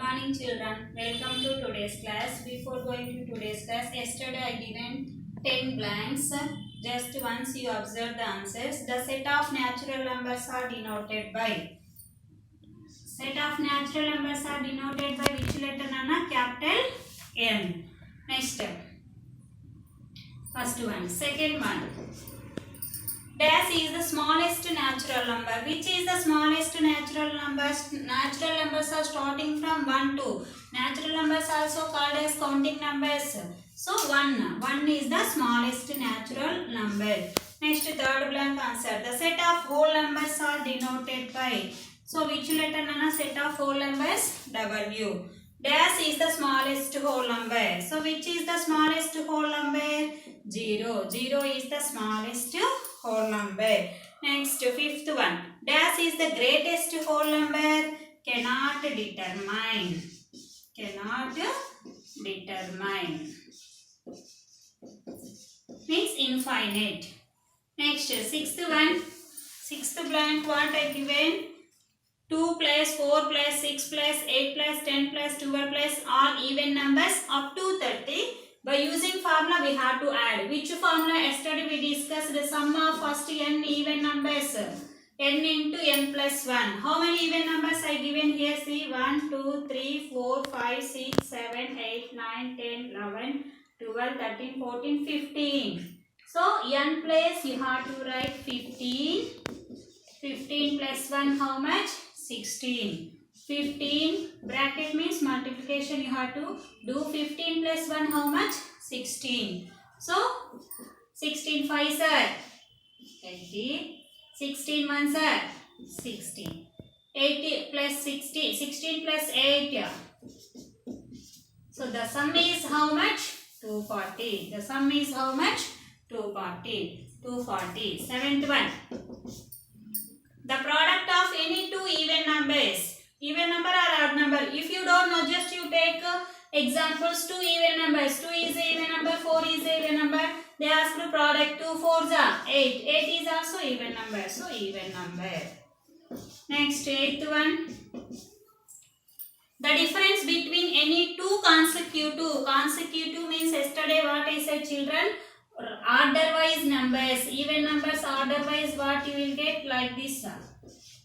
Morning children, welcome to today's class. Before going to today's class, yesterday I given 10 blanks. Just once you observe the answers. The set of natural numbers are denoted by. Set of natural numbers are denoted by which letter Nana? Capital N. Next. First one. Second one. Dash is the smallest natural number. Which is the smallest natural numbers? Natural numbers are starting from 1 to. Natural numbers also called as counting numbers. So 1. 1 is the smallest natural number. Next, third blank answer. The set of whole numbers are denoted by. So which letter Nana? Set of whole numbers? W. Dash is the smallest whole number. So which is the smallest whole number? 0. 0 is the smallest whole number. Next, fifth one. Dash is the greatest whole number. Cannot determine. Cannot determine. Means infinite. Next, sixth one. Sixth blank what I given? 2 plus 4 plus 6 plus 8 plus 10 plus 12 plus all even numbers up to 30. By using formula we have to add. Which formula? Yesterday we discussed the sum of first n even numbers. N into n plus 1. How many even numbers I given here? See 1, 2, 3, 4, 5, 6, 7, 8, 9, 10, 11, 12, 13, 14, 15. So n place you have to write 15. 15 plus 1 how much? 16. 15 bracket means multiplication you have to do. 15 plus 1 how much? 16. So 16 5 sir 80. 16 1 sir 60. 80 plus 60. 16 plus 8. So the sum is how much? 240. The sum is how much? 240. 240. Seventh one. The product of any two even numbers. Even number or odd number. If you don't know, just you take examples. 2 even numbers. 2 is a even number. 4 is a even number. They ask the product. 2 4s are 8. 8 is also even number. So even number. Next, eighth one. The difference between any two consecutive. Consecutive means yesterday what I said children. Order-wise numbers. Even numbers order-wise what you will get like this.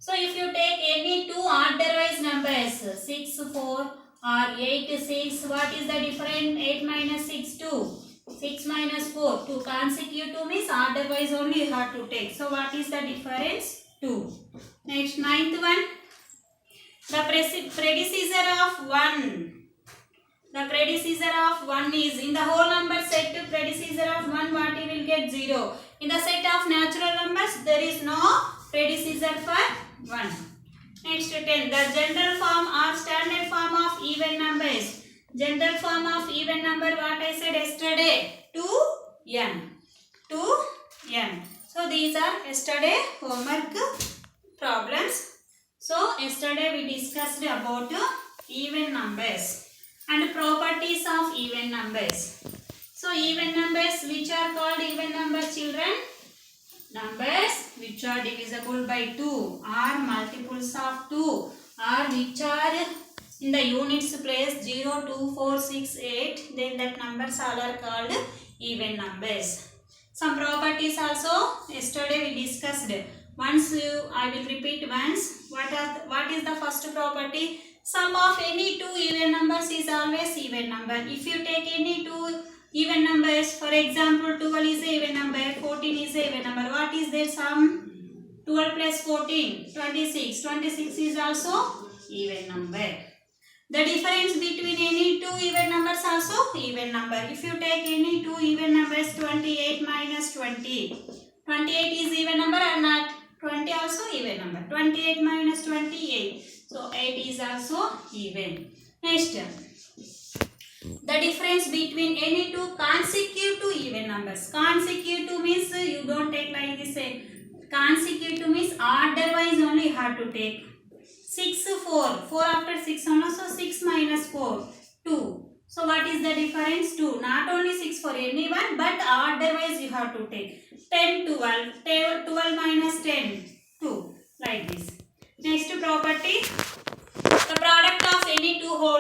So if you take any two order-wise numbers 6 4 or 8 6, what is the difference? 8 minus 6 2. 6 minus 4 2. Consecutive means order-wise only you have to take. So what is the difference? 2. Next, ninth one. The predecessor of 1. The predecessor of 1 is in the whole number set. Predecessor of 1 what you will get? 0. In the set of natural numbers there is no predecessor for 1. Next, 10. The general form or standard form of even numbers. General form of even number what I said yesterday? 2n. 2n. So these are yesterday homework problems. So yesterday we discussed about even numbers and properties of even numbers. So even numbers, which are called even numbers children? Numbers which are divisible by 2 or multiples of 2 or which are in the units place 0, 2, 4, 6, 8. Then that numbers all are called even numbers. Some properties also yesterday we discussed. Once I will repeat once. What is the first property? Sum of any two even numbers is always even number. If you take any two even numbers, for example 12 is a even number, 14 is a even number. What is their sum? 12 plus 14, 26. 26 is also even number. The difference between any two even numbers also even number. If you take any two even numbers, 28 minus 20. 28 is even number or not? 20 also even number. 28 minus 28. So 8 is also even. Next, the difference between any two consecutive even numbers. Consecutive means you don't take like this. Consecutive means order-wise only you have to take. 6 4. 4 after 6 only. So 6 minus 4 2. So what is the difference? 2. Not only 6 for anyone but order-wise you have to take. 10 12. 12 minus 10 2. Like this. Next property. The product of any two whole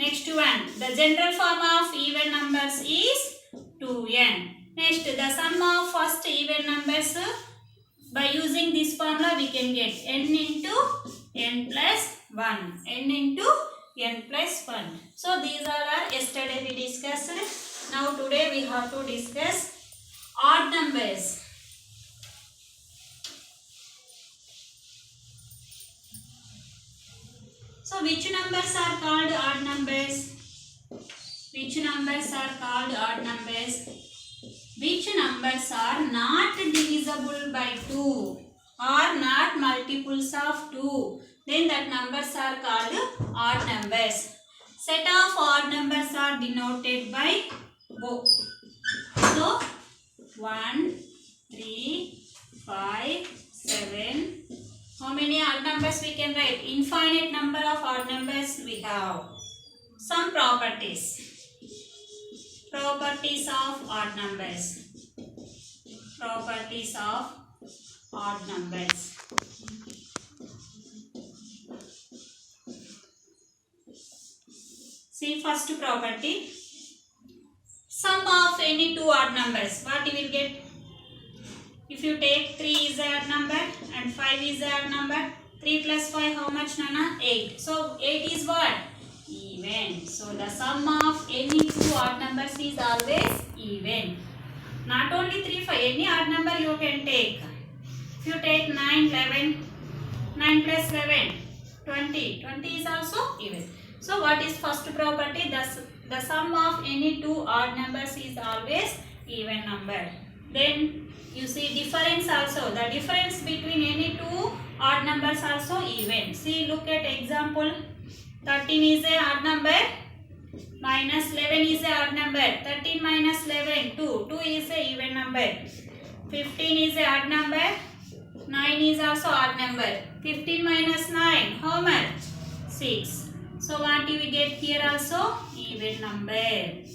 Next one, the general form of even numbers is 2n. Next, the sum of first even numbers, by using this formula we can get n into n plus 1. n into n plus 1. So these are our yesterday we discussed. Now today we have to discuss odd numbers. So which numbers are called odd numbers? Which numbers are called odd numbers? Which numbers are not divisible by 2 or not multiples of 2? Then that numbers are called odd numbers. Set of odd numbers are denoted by O. So 1, 3, 5, 7. How many odd numbers we can write? Infinite number of odd numbers we have. Some properties. Properties of odd numbers. Properties of odd numbers. See first property. Sum of any two odd numbers. What you will get? If you take 3 is an odd number and 5 is an odd number. 3 plus 5 how much, Nana? 8. So 8 is what? Even. So the sum of any two odd numbers is always even. Not only 3, 5. Any odd number you can take. If you take 9, 11. 9 plus 11. 20. 20 is also even. So what is first property? The sum of any two odd numbers is always even number. Then you see difference also. The difference between any two odd numbers also even. See, look at example. 13 is a odd number. Minus 11 is a odd number. 13 minus 11, 2. 2 is a even number. 15 is a odd number. 9 is also odd number. 15 minus 9, how much? 6. So what do we get here also? Even number.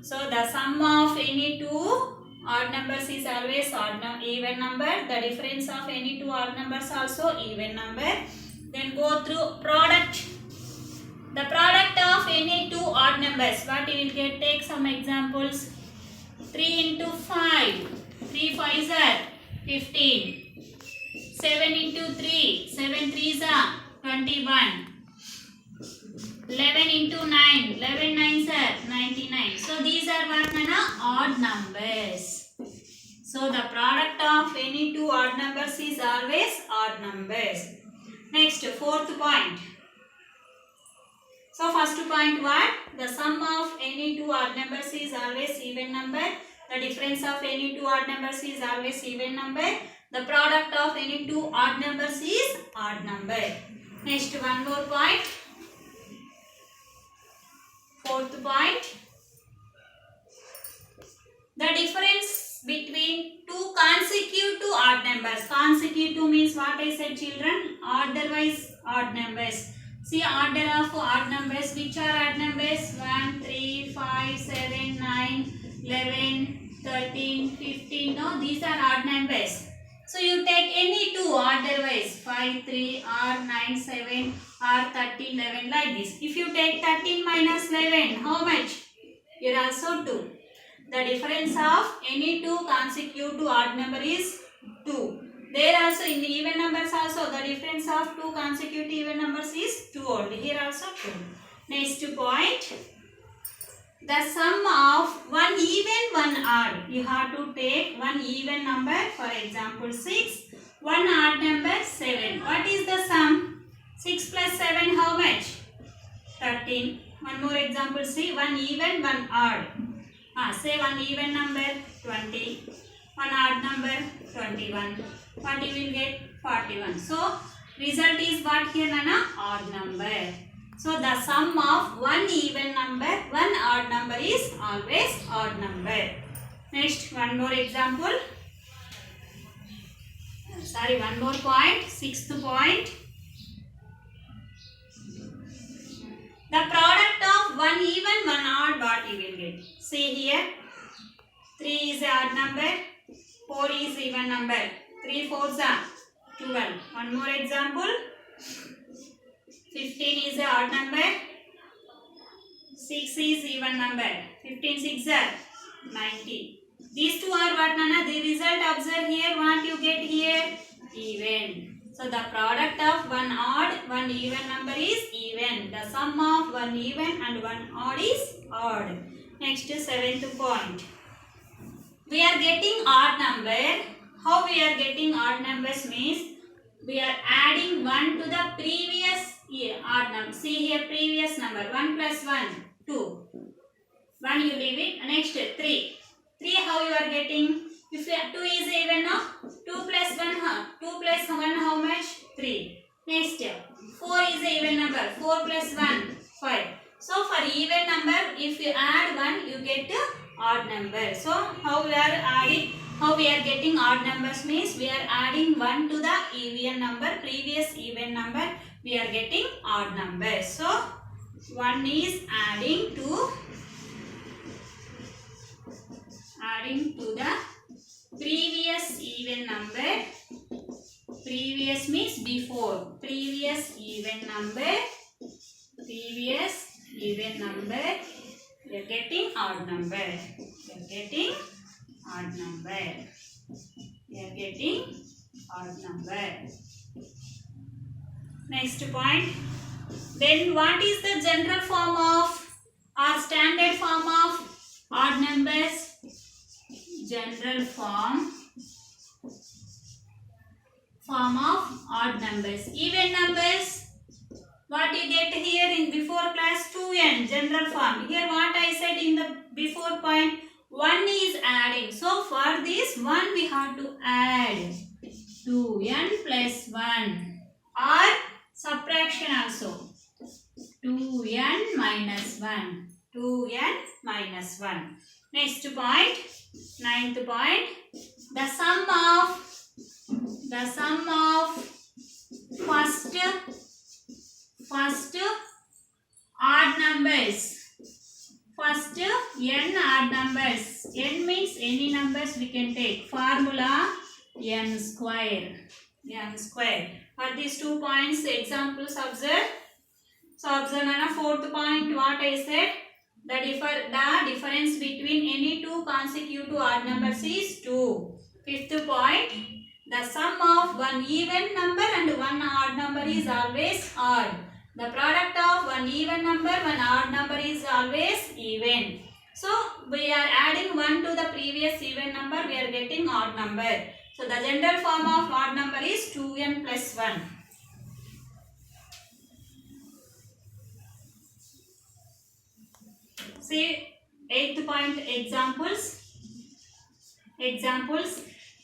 So the sum of any two odd numbers is always even number. The difference of any two odd numbers also even number. Then go through product. The product of any two odd numbers. What you will get? Take some examples. 3 into 5. 3 5s are 15. 7 into 3. 7 3s are 21. 11 into 9. 11 9s are 99. So these are what, Nana? Odd numbers. So the product of any two odd numbers is always odd numbers. Next, fourth point. So first point what? The sum of any two odd numbers is always even number. The difference of any two odd numbers is always even number. The product of any two odd numbers is odd number. Next, one more point. Fourth point. The difference between two consecutive odd numbers. Consecutive means what I said, children? Order-wise odd numbers. See, order of odd numbers. Which are odd numbers? 1, 3, 5, 7, 9, 11, 13, 15. No, these are odd numbers. So you take any two order-wise. 5, 3, or 9, 7, or 13, 11, like this. If you take 13 minus 11, how much? Here also 2. The difference of any two consecutive odd number is 2. There also in the even numbers also the difference of two consecutive even numbers is 2 only. Here also 2. Next point. The sum of one even, one odd. You have to take one even number. For example 6. One odd number 7. What is the sum? 6 plus 7 how much? 13. One more example, see, one even, one odd. Say one even number 20. One odd number 21. What you will get? 41. So result is what here, Nana? Odd number. So the sum of one even number, one odd number is always odd number. Next, one more example. One more point. Sixth point. The product of one even, one odd, what you will get? See here. 3 is odd number. 4 is even number. 3 4s are 12. One more example. 15 is an odd number. 6 is even number. 15 6 are 90. These two are what, Nana? The result observe here. What you get here? Even. So the product of one odd, one even number is even. The sum of one even and one odd is odd. Next, seventh point. We are getting odd number. How we are getting odd numbers means we are adding 1 to the previous odd number. See here, previous number. 1 plus 1, 2. 1 you leave it. Next, 3. 3 how you are getting? If 2 is even, no? 2 plus 1, 2 plus 1 how much? 3. Next, 4 is a even number. 4 plus 1, 5. So for even number, if you add 1, you get odd number. So how we are adding? How we are getting odd numbers means we are adding 1 to the even number, previous even number. We are getting odd number. So 1 is adding to the previous even number. Previous means before. Previous even number. Previous even number. We are getting odd number. We are getting odd number. We are getting odd number. Next point. Then what is the general form of or standard form of odd numbers? General form of odd numbers. Even numbers, what you get here in before class 2n, general form. Here what I said in the before point, 1 is adding. So for this 1 we have to add 2n plus 1 or subtraction also. 2n minus 1. 2n minus 1. Next point, ninth point, the sum of first odd numbers. First n odd numbers. N means any numbers we can take. Formula n square. N square. For these 2 points, examples observe. So observe Nana, fourth point what I said. The difference between any two consecutive odd numbers is 2. Fifth point, the sum of one even number and one odd number is always odd. The product of one even number, one odd number is always even. So we are adding 1 to the previous even number, we are getting odd number. So the general form of odd number is 2n plus 1. See 8th point, examples.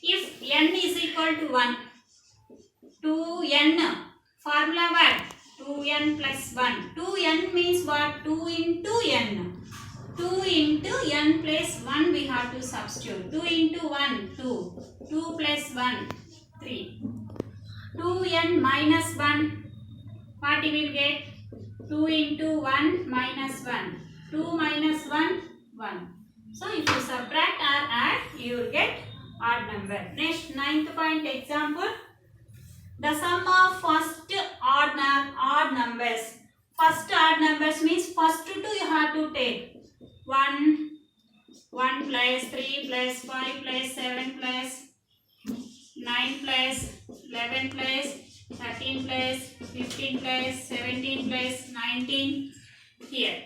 If n is equal to 1, 2n, formula what? 2n plus 1. 2n means what? 2 into n. 2 into n plus 1 we have to substitute. 2 into 1, 2. 2 plus 1, 3. 2n minus 1, what you will get? 2 into 1 minus 1. 2 minus 1, 1. So if you subtract or add, you will get odd number. Next, 9th point example. The sum of first odd numbers. First odd numbers means first 2 you have to take. 1 plus 3 plus 5 plus 7 plus 9 plus 11 plus 13 plus 15 plus 17 plus 19 here.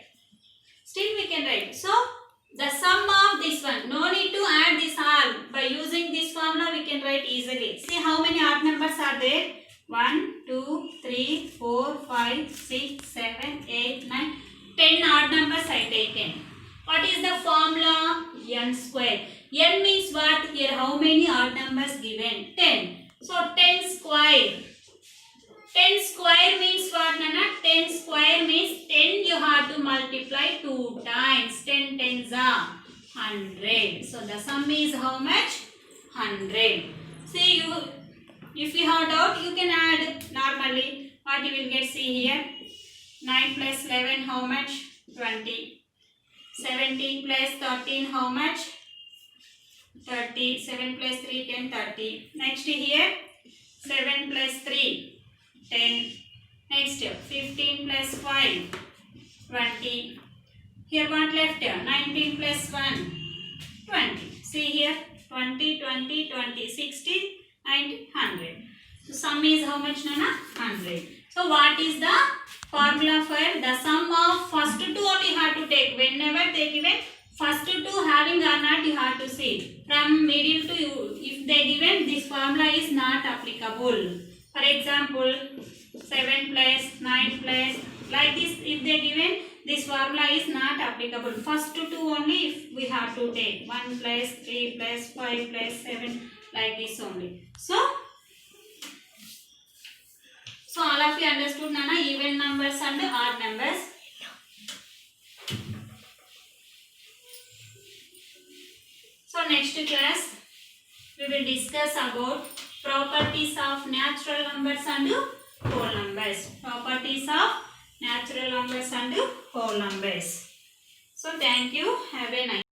Still we can write. So the sum of this one, no need to add this all. By using this formula we can write easily. See how many odd numbers are there? 1, 2, 3, 4, 5, 6, 7, 8, 9, 10 odd numbers I taken. What is the formula? N square. N means what? Here how many odd numbers given? 10. So 10 square. 10 square means what, Nana? 10 square means 10 you have to multiply 2 times. 10 tens are 100. So the sum is how much? 100. See, if you have doubt, you can add normally. What you will get? See here. 9 plus 11 how much? 20. 17 plus 13 how much? 30. 7 plus 3 10 30. Next here 7 plus 3 10. Next 15 plus 5 20. Here what left? 19 plus 1, 20. See here, 20, 20, 20, 60 and 100. So sum is how much, Nana? 100. So what is the formula for the sum of first two only have to take. Whenever they given first two having or not, you have to see. From middle to you, if they given, this formula is not applicable. For example, 7 plus 9 plus, like this, if they given, this formula is not applicable. First two only if we have to take. 1 plus 3 plus 5 plus 7, like this only. So all of you understood, Nana, even numbers and odd numbers. So next class we will discuss about properties of natural numbers and whole numbers. Properties of natural numbers and whole numbers. So thank you. Have a nice